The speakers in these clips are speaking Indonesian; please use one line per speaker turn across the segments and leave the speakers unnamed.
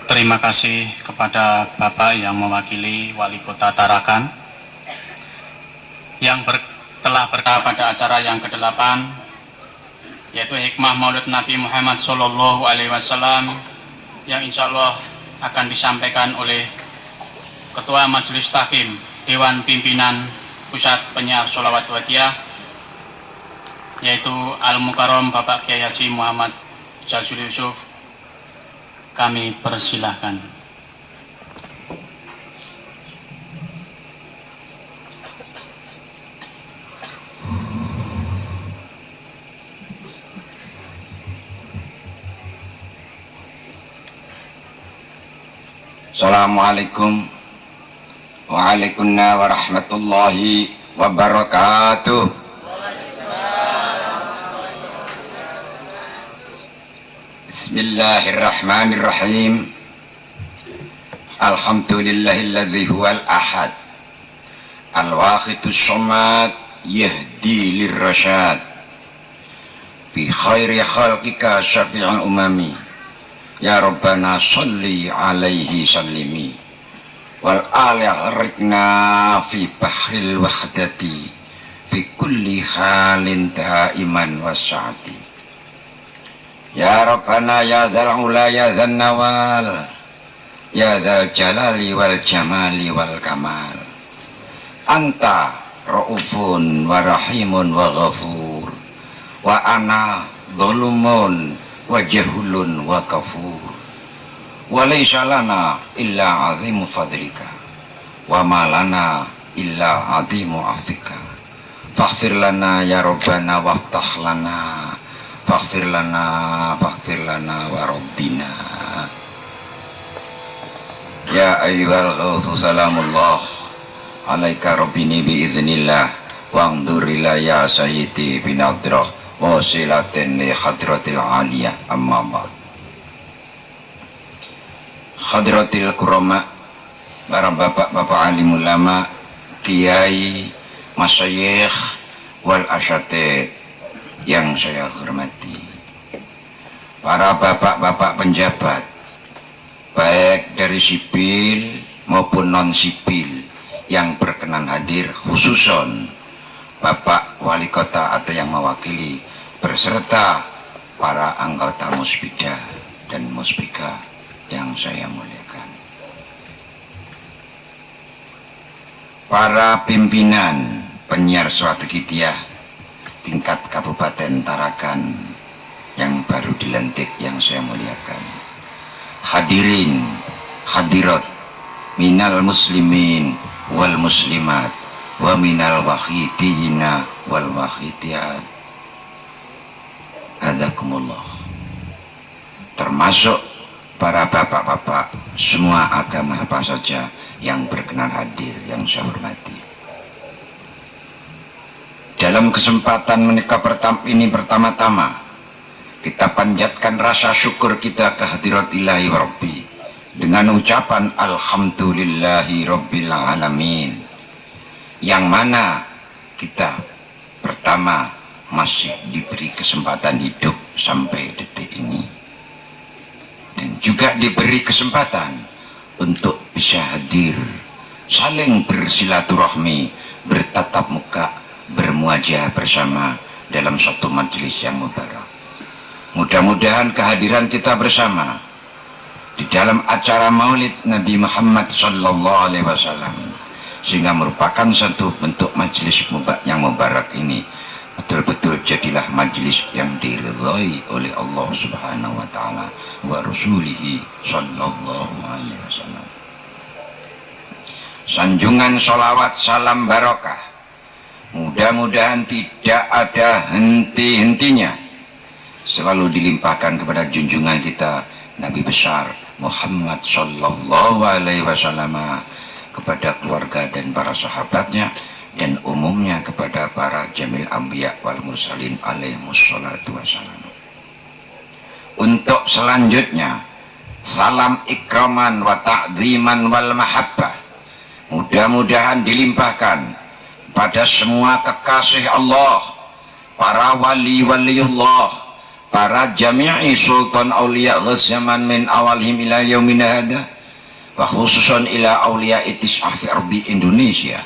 Terima kasih kepada Bapak yang mewakili Wali Kota Tarakan yang telah berkata pada acara yang ke-8, yaitu hikmah Maulid Nabi Muhammad Sallallahu Alaihi Wasallam, yang insya Allah akan disampaikan oleh Ketua Majelis Tahkim Dewan Pimpinan Pusat Penyiar Sholawat Wadiyah, yaitu Al-Mukarram Bapak Kiai Haji Muhammad Jazuli Yusuf. Kami persilahkan.
Assalamualaikum waalaikumsalam warahmatullahi wabarakatuh. Bismillahirrahmanirrahim. Alhamdulillahilladzi huwal ahad al-wahidus samad yahdi lirrasyad bi khairi khalqika syafi'ul umami ya rabbana sholli alaihi sallimi wal ali gharikna fi bahril wahdati fi kulli halin daiman wasyati. Ya Rabbana ya dzal ula ya dzan nawal ya dzal jalali wal jamali wal kamal. Anta raufun wa rahimun wa ghafur wa ana dhulumun wa jahulun wa kafur wa laysa lana illa azimu fadlika wa ma lana illa azimu afika faghfir lana ya Rabbana waftah lana faghfir lana wa rabbina. Ya ayyuhal ghawthu salamullah alaika rabbini biiznillah wa'ngdur ila ya sayyidi binadrah wasilatin li hadratil aliyah amma ba'd. Hadratil kurama, para bapak-bapak alim ulama, kiai, masyayikh wal asyatid yang saya hormati, para bapak-bapak penjabat baik dari sipil maupun non sipil yang berkenan hadir, khususon Bapak Wali Kota atau yang mewakili berserta para anggota musbida dan musbika yang saya muliakan, para pimpinan penyiar Swategitiah tingkat Kabupaten Tarakan yang baru dilantik yang saya muliakan, hadirin hadirat minal muslimin wal muslimat wa minal wahidina wal wahidiyat, adakumullah, termasuk para bapak-bapak semua agama apa saja yang berkenan hadir yang saya hormati. Dalam kesempatan menikah ini pertama-tama kita panjatkan rasa syukur kita ke hadirat ilahi wa rabbi dengan ucapan alhamdulillahi rabbil alamin, yang mana kita pertama masih diberi kesempatan hidup sampai detik ini, dan juga diberi kesempatan untuk bisa hadir saling bersilaturahmi, bertatap muka, bermuajah bersama dalam satu majelis yang mubarak. Mudah-mudahan kehadiran kita bersama di dalam acara Maulid Nabi Muhammad Sallallahu Alaihi Wasallam, sehingga merupakan satu bentuk majelis yang mubarak ini, betul-betul jadilah majelis yang diridhai oleh Allah Subhanahu Wa Taala wa Rasulihi Sallallahu Alaihi Wasallam. Sanjungan sholawat salam barokah mudah-mudahan tidak ada henti-hentinya selalu dilimpahkan kepada junjungan kita Nabi besar Muhammad Sallallahu Alaihi Wasallam, kepada keluarga dan para sahabatnya, dan umumnya kepada para jamil anbiya wal mursalin alaihimussalatu wassalam. Untuk selanjutnya, salam ikraman wa ta'ziman wal mahabbah mudah-mudahan dilimpahkan pada semua kekasih Allah, para wali-waliullah, para jami'i sultan awliya zaman min awalhim ila yaumina hada, wa khususan ila awliya itis'ah fi ardi Indonesia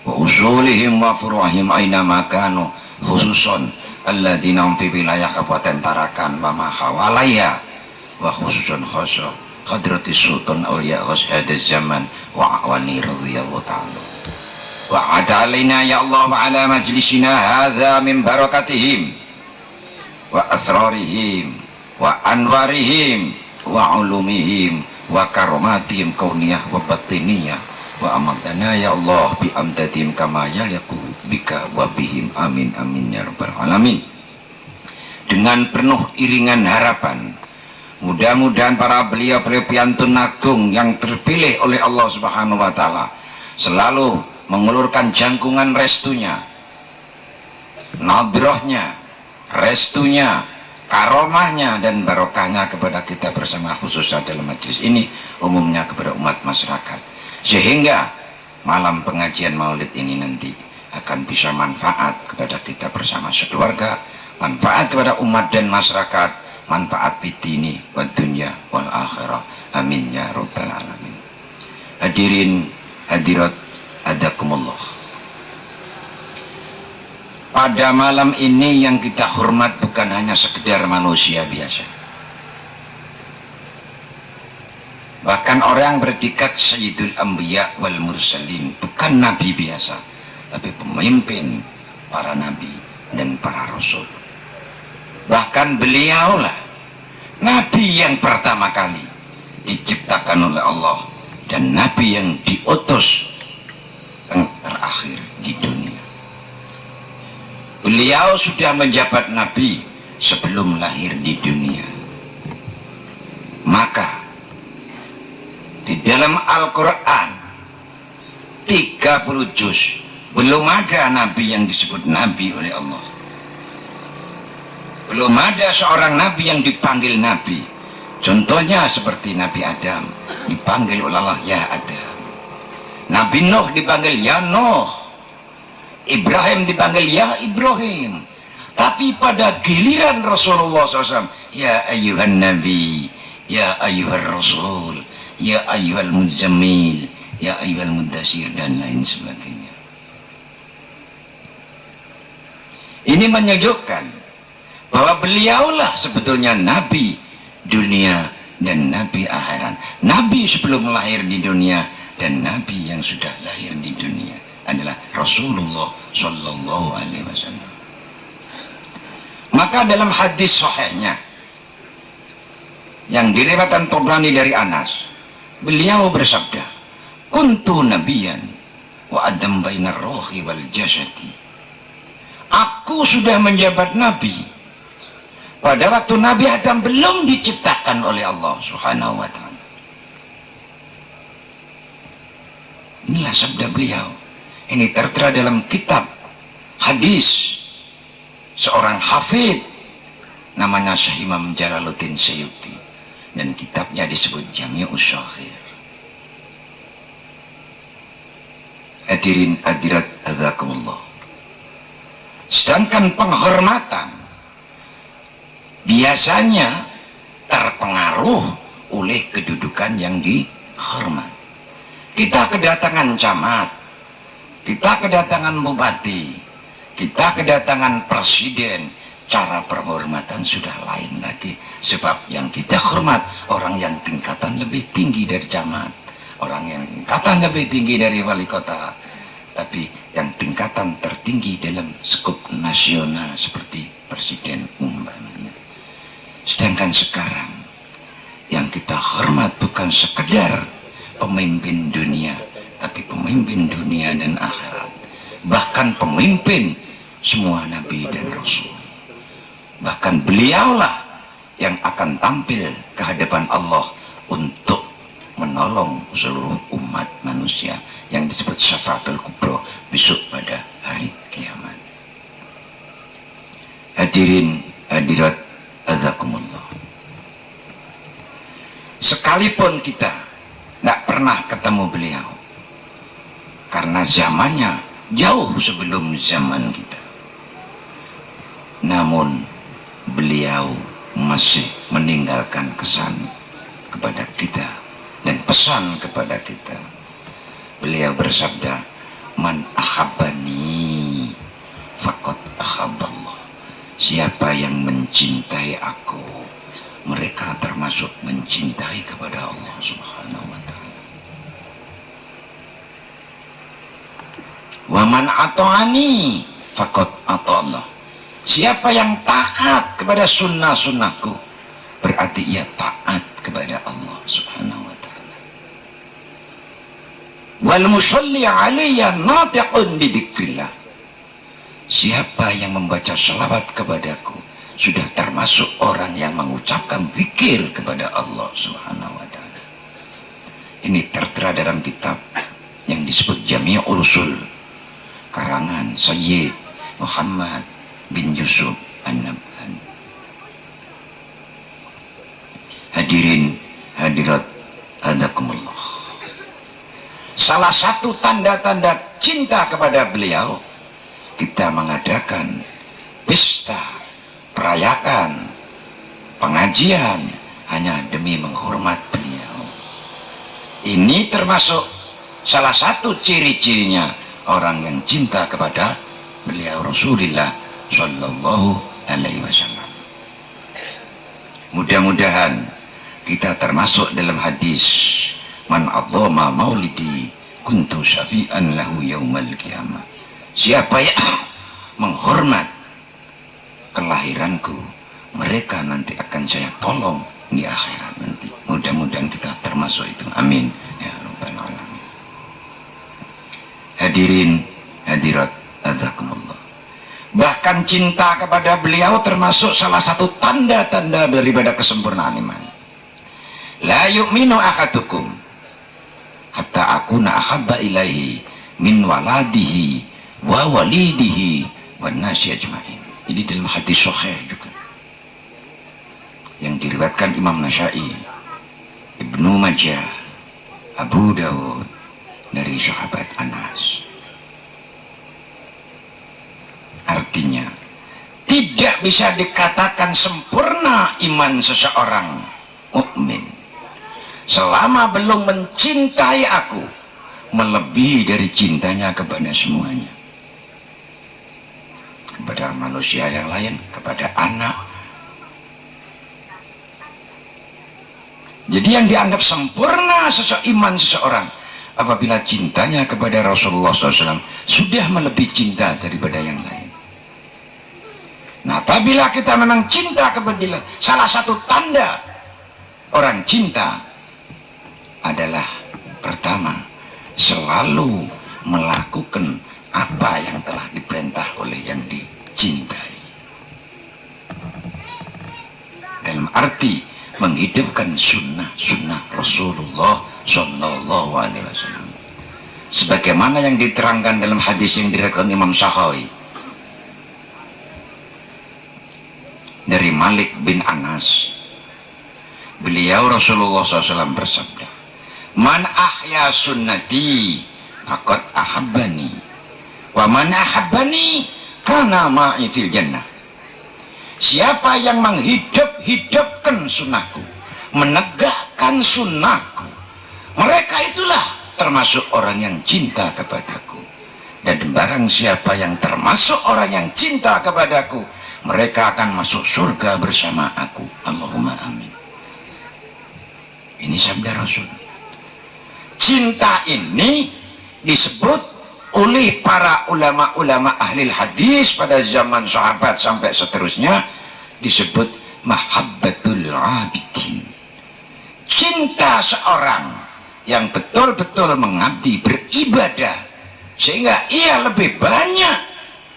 wa usulihim wa furuhim aina makanu, khususan alladzina fi wilayah Kabupaten Tarakan wa ma hawalaya, wa khususan khasa hadratis sultan awliya hada zaman wa awani radhiyallahu ta'ala wa ada alaina ya Allah wa ala majlisina hadza min barakatihim wa asrarihim wa anwarihim wa ulumihim wa karomatihim kauniyah wa batiniyah wa amadana ya Allah bi amdadim kama yaliqu bika wa bihim amin amin ya rabbal alamin. Dengan penuh iringan harapan, mudah-mudahan para beliau-beliau piantun agung yang terpilih oleh Allah Subhanahu wa taala selalu mengulurkan jangkungan restunya, nadrohnya, restunya, karomahnya dan barokahnya kepada kita bersama, khususnya dalam majlis ini, umumnya kepada umat masyarakat, sehingga malam pengajian maulid ini nanti akan bisa manfaat kepada kita bersama sekeluarga, manfaat kepada umat dan masyarakat, manfaat bidini wa dunya wal akhirah, amin ya rabbal alamin. Hadirin hadirat adakumullah, pada malam ini yang kita hormat bukan hanya sekedar manusia biasa, bahkan orang berdikat Sayyidul Anbiya wal Mursalin, bukan nabi biasa tapi pemimpin para nabi dan para rasul. Bahkan beliaulah nabi yang pertama kali diciptakan oleh Allah dan nabi yang diutus yang terakhir di dunia. Beliau sudah menjabat nabi sebelum lahir di dunia. Maka di dalam Al-Quran 30 juz belum ada nabi yang disebut nabi oleh Allah. Belum ada seorang nabi yang dipanggil nabi. Contohnya seperti Nabi Adam dipanggil oleh Allah ya Adam, Nabi Nuh dipanggil ya Nuh, Ibrahim dipanggil ya Ibrahim. Tapi pada giliran Rasulullah SAW, ya ayuhan nabi, ya ayuhan rasul, ya ayuhal muzammil, ya ayuhal mudassir dan lain sebagainya. Ini menyejukkan bahwa beliaulah sebetulnya nabi dunia dan nabi akhirat, nabi sebelum lahir di dunia dan nabi yang sudah lahir di dunia adalah Rasulullah Sallallahu Alaihi Wasallam. Maka dalam hadis sahihnya yang diriwayatkan Tabrani dari Anas, beliau bersabda, kuntu nabiyan wa adam bainar ruhi wal jasadi. Aku sudah menjabat nabi pada waktu Nabi Adam belum diciptakan oleh Allah Subhanahu wa ta'ala. Inilah sabda beliau. Ini tertera dalam kitab hadis seorang hafid namanya Syekh Imam Jalaluddin Suyuti, dan kitabnya disebut Jami'us Syakhir. Hadirin hadirat azakumullah. Sedangkan penghormatan biasanya terpengaruh oleh kedudukan yang dihormat. Kita kedatangan camat, kita kedatangan bupati, kita kedatangan presiden, cara penghormatan sudah lain lagi. Sebab yang kita hormat orang yang tingkatan lebih tinggi dari camat, orang yang tingkatan lebih tinggi dari wali kota, tapi yang tingkatan tertinggi dalam skup nasional seperti presiden umpamanya. Sedangkan sekarang yang kita hormat bukan sekedar pemimpin dunia, tapi pemimpin dunia dan akhirat, bahkan pemimpin semua nabi dan rasul. Bahkan beliaulah yang akan tampil ke hadapan Allah untuk menolong seluruh umat manusia yang disebut syafaatul kubra besok pada hari kiamat. Hadirin hadirat azakumullah, sekalipun kita tidak pernah ketemu beliau karena zamannya jauh sebelum zaman kita, namun beliau beliau masih meninggalkan kesan kepada kita dan pesan kepada kita. Beliau bersabda, man ahabbani faqad ahabballah. Siapa yang mencintai aku, mereka termasuk mencintai kepada Allah Subhanahu wa ta'ala. Wa man ata'ani faqad ata'allah. Siapa yang taat kepada sunnah-sunnahku, berarti ia taat kepada Allah Subhanahu wa ta'ala. Wal musalli alayya natiqun bidikrillah. Siapa yang membaca selawat kepadaku sudah termasuk orang yang mengucapkan zikir kepada Allah Subhanahu wa ta'ala. Ini tertera dalam kitab yang disebut Jami'ul Usul karangan Sayyid Muhammad bin Yusuf An-Nabhani. Hadirin hadirat hadakumullah. Salah satu tanda-tanda cinta kepada beliau, kita mengadakan pesta, perayakan, pengajian hanya demi menghormat beliau. Ini termasuk salah satu ciri-cirinya orang yang cinta kepada beliau Rasulullah Sallallahu Alaihi Wasallam. Mudah-mudahan kita termasuk dalam hadis man adzama maulidi kuntu syafi'an lahu yaumal qiyamah. Siapa yang menghormat kelahiranku, mereka nanti akan saya tolong di akhirat nanti. Mudah-mudahan kita termasuk itu. Amin ya rabbal alamin. Hadirin hadirat azakumullah. Bahkan cinta kepada beliau termasuk salah satu tanda-tanda daripada kesempurnaan iman. La yu'minu ahadukum hatta akuna ahabba ilaihi min waladihi wa walidihi wan nasi ajma'in. Ini dalam hadis sahih juga yang diriwayatkan Imam Nasa'i, Ibnu Majah, Abu Dawud dari sahabat Anas. Artinya tidak bisa dikatakan sempurna iman seseorang mukmin selama belum mencintai aku melebihi dari cintanya kepada semuanya, kepada manusia yang lain, kepada anak. Jadi yang dianggap sempurna iman seseorang apabila cintanya kepada Rasulullah SAW sudah melebihi cinta daripada yang lain. Nah, apabila kita memang cinta kepada dia, salah satu tanda orang cinta adalah pertama, selalu melakukan apa yang telah diperintah oleh yang dicintai. Dalam arti menghidupkan sunnah Rasulullah Sallallahu Alaihi Wasallam, sebagaimana yang diterangkan dalam hadis yang diriwayatkan Imam Syafi'i dari Malik bin Anas. Beliau Rasulullah SAW bersabda, man ahya sunnati faqad ahabbani wa man ahabbani kana ma'i fil jannah. Siapa yang menghidupkan sunnahku, menegakkan sunnahku, mereka itulah termasuk orang yang cinta kepadaku. Dan barang siapa yang termasuk orang yang cinta kepadaku, mereka akan masuk surga bersama aku. Allahumma amin. Ini sabda Rasul. Cinta ini disebut oleh para ulama-ulama ahli hadis pada zaman sahabat sampai seterusnya disebut mahabbatul abidin. Cinta seorang yang betul-betul mengabdi, beribadah, sehingga ia lebih banyak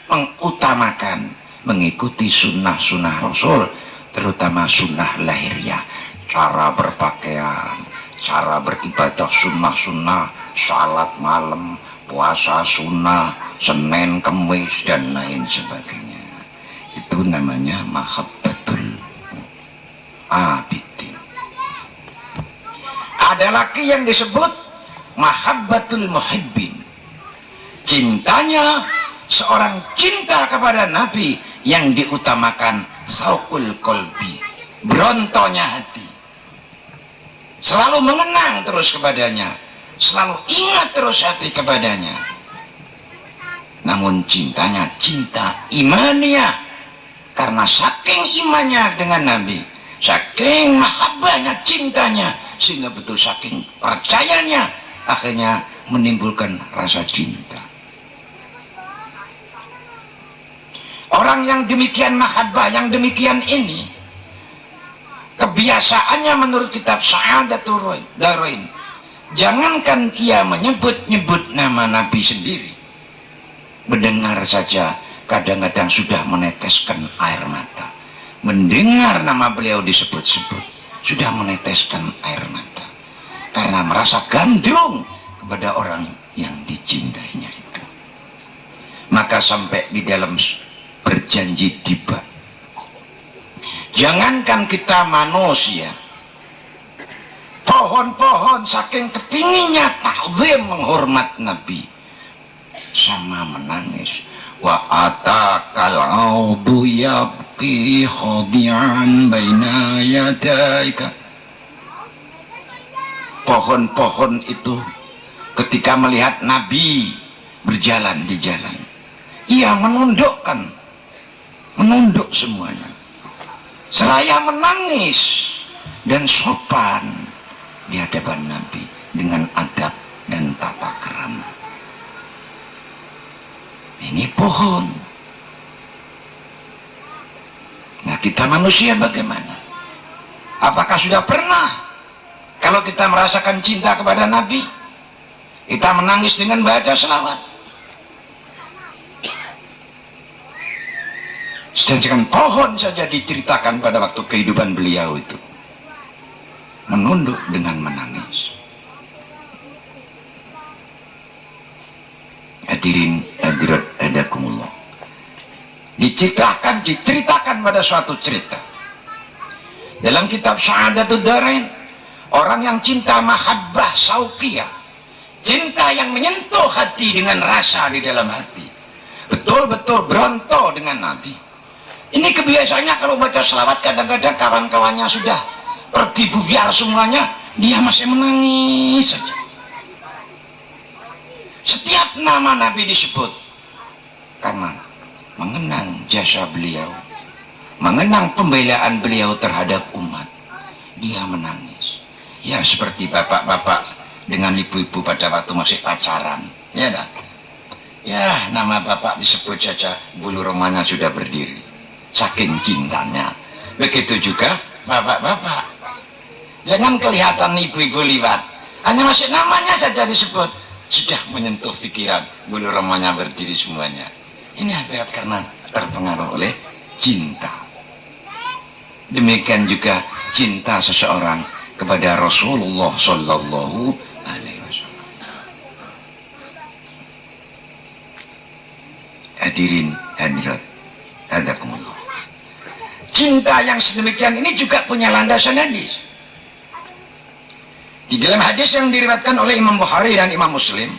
mengutamakan mengikuti sunnah-sunnah Rasul, terutama sunnah lahiriah, cara berpakaian, cara beribadah sunnah-sunnah, salat malam, puasa sunnah, Senin, Kemis, dan lain sebagainya. Itu namanya mahabbatul abidin. Ada lagi yang disebut mahabbatul muhibbin. Cintanya seorang cinta kepada Nabi yang diutamakan saukul kolbi, berontonya hati, selalu mengenang terus kepadanya, selalu ingat terus hati kepadanya. Namun cintanya cinta imaniyah, karena saking imannya dengan Nabi, saking mahabbahnya, cintanya, sehingga betul saking percayanya, akhirnya menimbulkan rasa cinta. Orang yang demikian mahabbah, yang demikian ini, kebiasaannya menurut kitab Sa'adatul Darain, jangankan ia menyebut-nyebut nama Nabi sendiri, mendengar saja kadang-kadang sudah meneteskan air mata. Mendengar nama beliau disebut-sebut sudah meneteskan air mata, karena merasa gandrung kepada orang yang dicintainya itu. Maka sampai di dalam berjanji tiba, jangankan kita manusia, pohon-pohon saking kepinginnya takzim menghormat Nabi sama menangis. Wa atakal audu yabki khadi'an baina yadaika. Pohon-pohon itu ketika melihat Nabi berjalan di jalan, ia menunduk semuanya, seraya menangis dan sopan di hadapan Nabi dengan adab dan tata krama. Ini pohon. Nah, kita manusia bagaimana? Apakah sudah pernah kalau kita merasakan cinta kepada Nabi, kita menangis dengan baca selawat? Sedangkan pohon saja diceritakan pada waktu kehidupan beliau itu menunduk dengan menangis. Hadirin hadirat hadakumullah, diceritakan pada suatu cerita dalam kitab Sa'adatul Darain, orang yang cinta mahabbah saukiyah, cinta yang menyentuh hati dengan rasa di dalam hati, betul-betul beronto dengan Nabi. Ini kebiasaannya kalau baca selawat, kadang-kadang kawan-kawannya sudah pergi bubiar semuanya, dia masih menangis saja. Setiap nama Nabi disebut, karena mengenang jasa beliau, mengenang pembelaan beliau terhadap umat, dia menangis. Ya, seperti bapak-bapak dengan ibu-ibu pada waktu masih pacaran, ya dah. Ya, nama bapak disebut saja bulu romanya sudah berdiri, saking cintanya. Begitu juga bapak-bapak, jangan kelihatan ibu-ibu liwat, hanya masih namanya saja disebut, sudah menyentuh pikiran, bulu romanya berdiri semuanya. Ini adalah karena terpengaruh oleh cinta. Demikian juga cinta seseorang kepada Rasulullah Sallallahu Alaihi Wasallam. Hadirin hadirat hadakumullah, cinta yang sedemikian ini juga punya landasan hadis. Di dalam hadis yang diriwayatkan oleh Imam Bukhari dan Imam Muslim,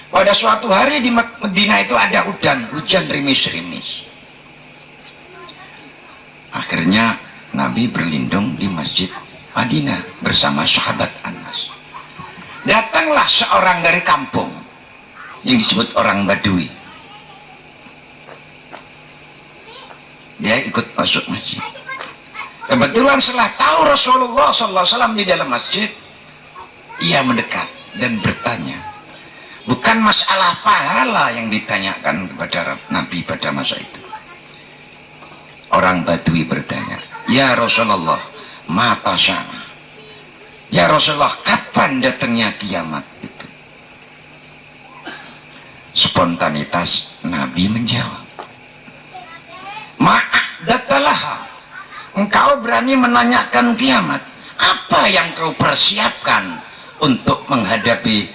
pada suatu hari di Madinah itu ada hujan rimis-rimis. Akhirnya Nabi berlindung di Masjid Madinah bersama sahabat Anas. Datanglah seorang dari kampung yang disebut orang Badui. Dia ikut masuk masjid. Kebetulan setelah tahu Rasulullah SAW di dalam masjid, ia mendekat dan bertanya. Bukan masalah pahala yang ditanyakan kepada Nabi pada masa itu. Orang Badui bertanya, ya Rasulullah, mata syama. Ya Rasulullah, kapan datangnya kiamat itu? Spontanitas Nabi menjawab, ma'adatalah. Engkau berani menanyakan kiamat? Apa yang kau persiapkan untuk menghadapi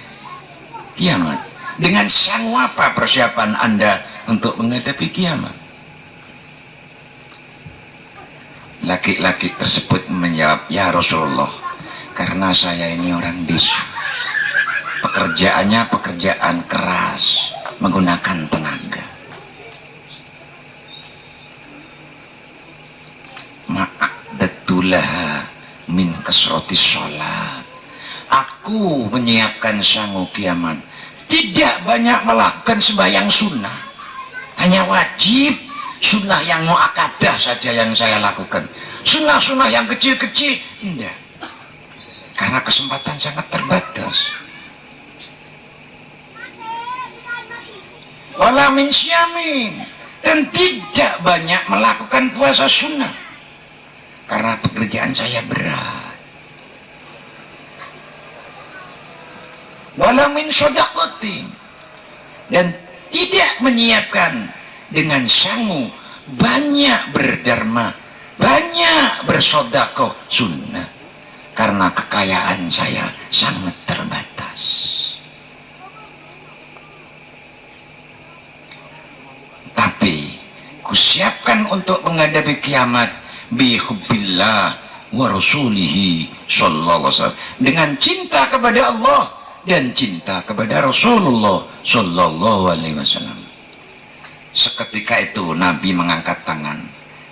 kiamat? Dengan sanggup apa persiapan Anda untuk menghadapi kiamat? Laki-laki tersebut menjawab, ya Rasulullah, karena saya ini orang desa, pekerjaannya pekerjaan keras, menggunakan tenaga. Ma'adatulah min kasroti sholat. Aku menyiapkan sangu kiamat, tidak banyak melakukan sembahyang sunnah, hanya wajib. Sunnah yang muakkadah saja yang saya lakukan. Sunnah-sunnah yang kecil-kecil tidak, karena kesempatan sangat terbatas. Wala min syamin, dan tidak banyak melakukan puasa sunnah karena pekerjaan saya berat. Wala min shadaqatin, dan tidak menyiapkan dengan sangu banyak berderma, banyak bersodakoh sunnah karena kekayaan saya sangat terbatas. Tapi kusiapkan untuk menghadapi kiamat bihubbillah wa rasulihi sallallahu alaihi wasallam, dengan cinta kepada Allah dan cinta kepada Rasulullah sallallahu alaihi wasallam. Seketika itu Nabi mengangkat tangan,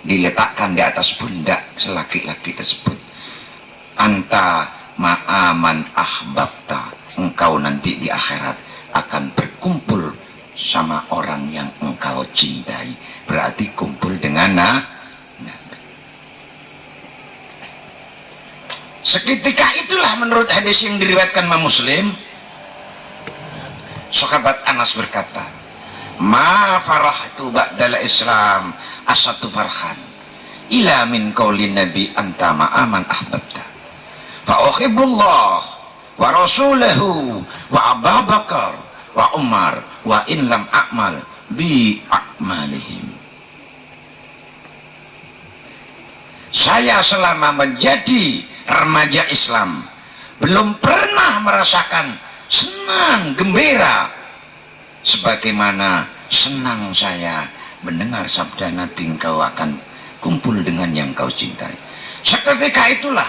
diletakkan di atas pundak laki-laki tersebut. Anta ma'aman ahbabta, engkau nanti di akhirat akan berkumpul sama orang yang engkau cintai. Berarti kumpul dengan Nabi. Seketika itulah menurut hadis yang diriwayatkan Imam Muslim, sahabat Anas berkata, ma farahtu ba'dal Islam asatu farhan ila min qaulin nabi anta ma'aman ahbabta fa uhibbullah wa rasulahu wa Abu Bakar wa Umar wa in lam a'mal bi a'malihim. Saya selama menjadi remaja Islam belum pernah merasakan senang gembira sebagaimana senang saya mendengar sabda Nabi, engkau akan kumpul dengan yang kau cintai. Seketika itulah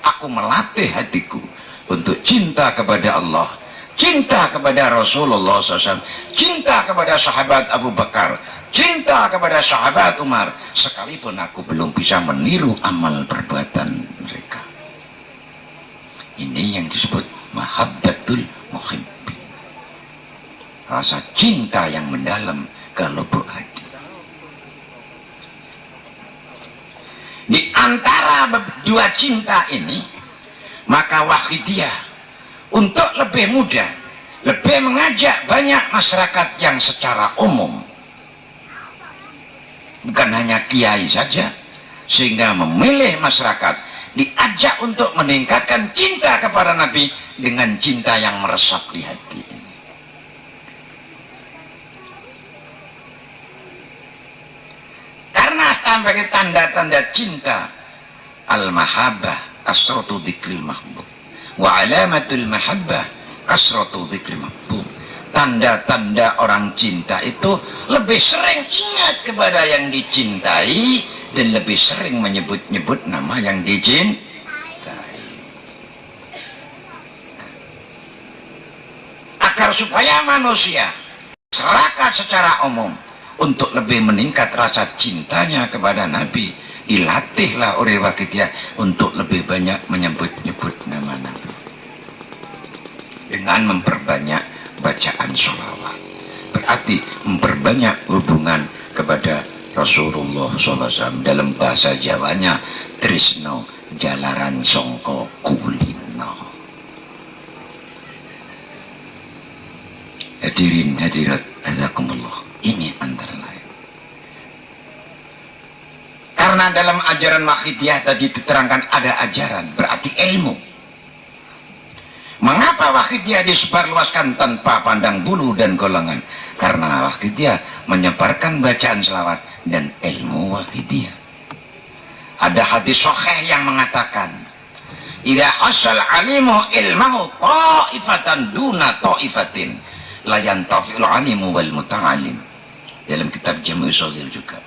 aku melatih hatiku untuk cinta kepada Allah, cinta kepada Rasulullah SAW, cinta kepada sahabat Abu Bakar, cinta kepada sahabat Umar, sekalipun aku belum bisa meniru amal perbuatan mereka. Ini yang disebut mahabbatul muhibbi, rasa cinta yang mendalam ke lubuk hati. Di antara dua cinta ini, maka wahidiyah untuk lebih mudah, lebih mengajak banyak masyarakat yang secara umum, bukan hanya kiai saja, sehingga memilih masyarakat diajak untuk meningkatkan cinta kepada Nabi dengan cinta yang meresap di hati. Karena sebagai tanda-tanda cinta, al-mahabbah kasratu dzikril mahbub wa alamatul mahabbah kasratu dzikril mahbub. Tanda-tanda orang cinta itu lebih sering ingat kepada yang dicintai dan lebih sering menyebut-nyebut nama yang dicintai. Agar supaya manusia, masyarakat secara umum, untuk lebih meningkat rasa cintanya kepada Nabi, dilatihlah oleh Waqidiyah untuk lebih banyak menyebut-nyebut nama Nabi dengan memperbanyak bacaan sholawat. Berarti memperbanyak hubungan kepada Rasulullah SAW. Dalam bahasa Jawanya, trisno jalaran songko kulino. Hadirin hadirat hazakumullah, ini antara lain. Karena dalam ajaran Waqidiyah tadi diterangkan ada ajaran, berarti ilmu. Mengapa Waqidiyah disebarluaskan tanpa pandang bulu dan golongan? Karena Waqidiyah menyebarkan bacaan selawat dan ilmu Waqidiyah. Ada hadis sahih yang mengatakan, idza hasal alimu ilmahu ta'ifatan duna ta'ifatin la yantafi'ul alimu wal muta'alim. Dalam kitab Jami' Shaghir juga.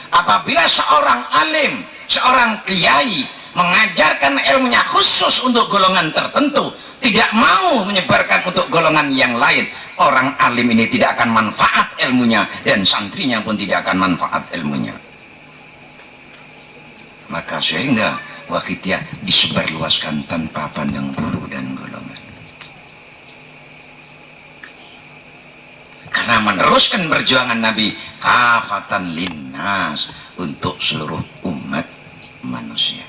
Apabila seorang alim, seorang kiai mengajarkan ilmunya khusus untuk golongan tertentu, tidak mau menyebarkan untuk golongan yang lain, orang alim ini tidak akan manfaat ilmunya, dan santrinya pun tidak akan manfaat ilmunya. Maka sehingga wakitnya disebarluaskan tanpa pandang bulu dan golongan, karena meneruskan perjuangan Nabi kafatan linnas, untuk seluruh umat manusia.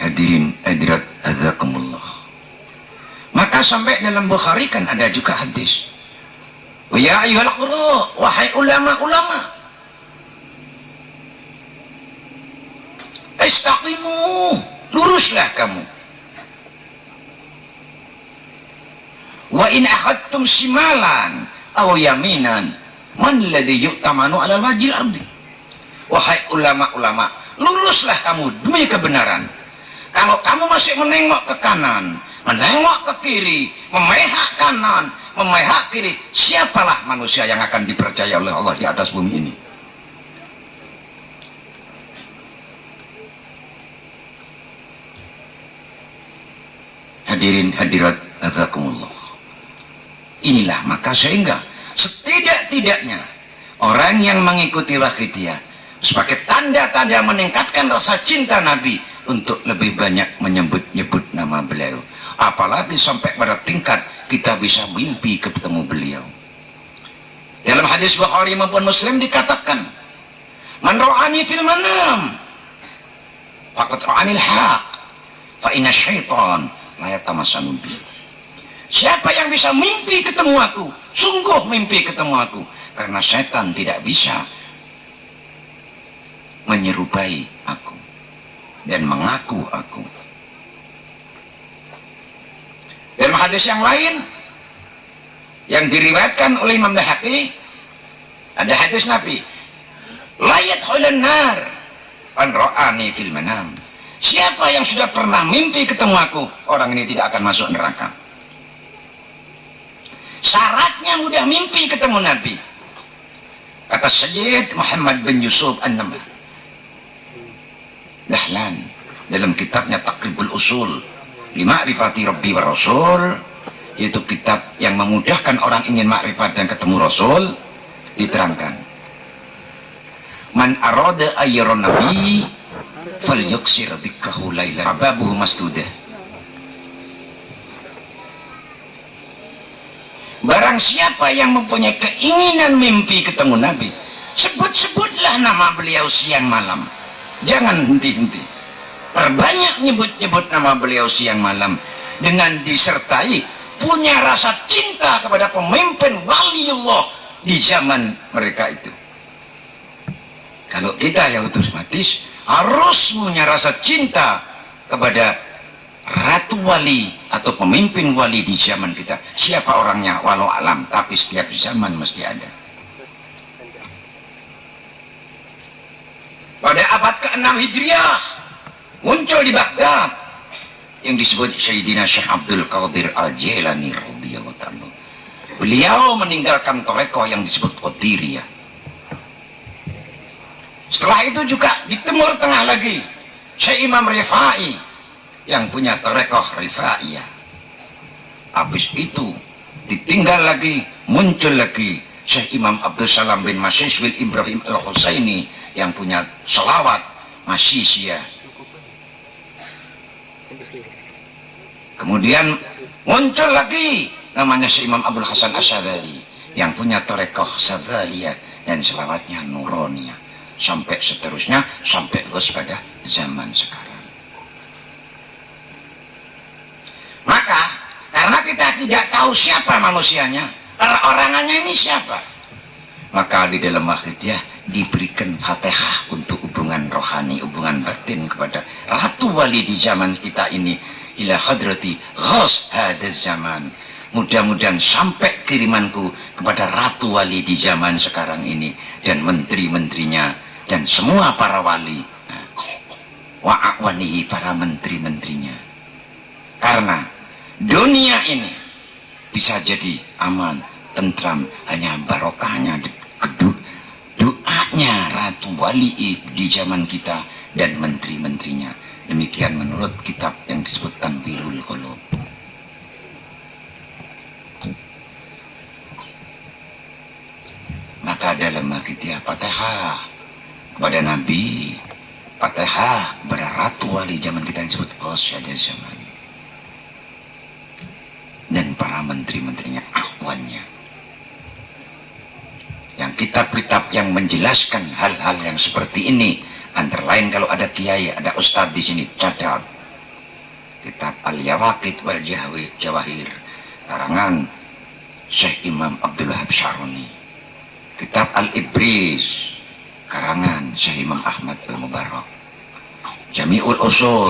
Hadirin hadirat azakumullah. Maka sampai dalam Bukhari kan ada juga hadis, ya ayyuhal qurra, wahai ulama-ulama, istaqimu, luruslah kamu. Wa in akhadtum shimalan aw yaminan man ladzi yu'tamanu 'ala wajhil ardi. Wahai ulama-ulama, luruslah kamu demi kebenaran. Kalau kamu masih menengok ke kanan, menengok ke kiri, memihak kanan, memihak kiri, siapalah manusia yang akan dipercaya oleh Allah di atas bumi ini? Hadirin hadirat azakumullah. Inilah maka sehingga setidak-tidaknya orang yang mengikuti wahidiyah sebagai tanda-tanda meningkatkan rasa cinta Nabi untuk lebih banyak menyebut-nyebut nama beliau, apalagi sampai pada tingkat kita bisa mimpi ketemu beliau. Dalam hadis Bukhari maupun Muslim dikatakan, man ra'ani fil manam faqad ra'anil haq fa inna syaitan la yatamassalu bi. Siapa yang bisa mimpi ketemu aku, sungguh mimpi ketemu aku, karena setan tidak bisa menyerupai aku dan mengaku aku. Dalam hadis yang lain yang diriwayatkan oleh Imam Baihaqi, ada hadis Nabi, la yadkhulun nar an ra'ani fil manam. Siapa yang sudah pernah mimpi ketemu aku, orang ini tidak akan masuk neraka. Syaratnya mudah mimpi ketemu Nabi. Kata Sayyid Muhammad bin Yusuf An-Namah Dahlan dalam kitabnya Taqribul Usul li Ma'rifati Rabbi wa Rasul, yaitu kitab yang memudahkan orang ingin makrifat dan ketemu Rasul, diterangkan, man arada ayyaron nabi falyuksir dzikrahu lailan ababuhu masdudah. Barang siapa yang mempunyai keinginan mimpi ketemu Nabi, sebut-sebutlah nama beliau siang malam, jangan henti-henti, perbanyak nyebut-nyebut nama beliau siang malam, dengan disertai punya rasa cinta kepada pemimpin waliullah di zaman mereka itu. Kalau kita ya otomatis harus punya rasa cinta kepada ratu wali atau pemimpin wali di zaman kita. Siapa orangnya walau alam, tapi setiap zaman mesti ada. Pada abad ke-6 Hijriah muncul di Baghdad yang disebut Sayyidina Syekh Abdul Qadir Al-Jilani radhiyallahu ta'ala. Beliau meninggalkan toreko yang disebut Qadiriyah. Setelah itu juga di Timur Tengah lagi Syekh Imam Rifai yang punya tarekoh Rifaiyah. Habis itu ditinggal lagi, muncul lagi Syekh Imam Abdul Salam bin Masyishwil Ibrahim Al-Husaini yang punya selawat Masyishiyah. Kemudian muncul lagi namanya Syekh Imam Abdul Hasan Asyadzali yang punya tarekoh Sadzaliyah dan selawatnya Nuroniyah, sampai seterusnya sampai pada zaman sekarang. Maka karena kita tidak tahu siapa manusianya, orangannya ini siapa, maka di dalam wakidiyah diberikan Fatihah untuk hubungan rohani, hubungan batin kepada ratu wali di zaman kita ini, ila hadrati ghos hadaz zaman. Mudah-mudahan sampai kirimanku kepada ratu wali di zaman sekarang ini dan menteri-menterinya dan semua para wali, wa a'wanihi, para menteri-menterinya. Karena dunia ini bisa jadi aman, tentram, hanya barokahnya doa puncaknya Ratu Wali di zaman kita dan menteri-menterinya. Demikian menurut kitab yang disebut Tanwirul Qulub. Maka dalam Al-Fatihah Fatihah kepada Nabi, Fatihah kepada Ratu Wali zaman kita yang disebut Qasyadah Zaman, dan para menteri-menterinya, akhwannya. Yang kitab-kitab yang menjelaskan hal-hal yang seperti ini, antara lain kalau ada kiai, ada ustadz di sini, catat kitab Al-Yawaqit wal Jawahir karangan Syekh Imam Abdul Wahab Syaruni, kitab Al-Ibris karangan Syekh Imam Ahmad Al-Mubarak, Jami'ul Usul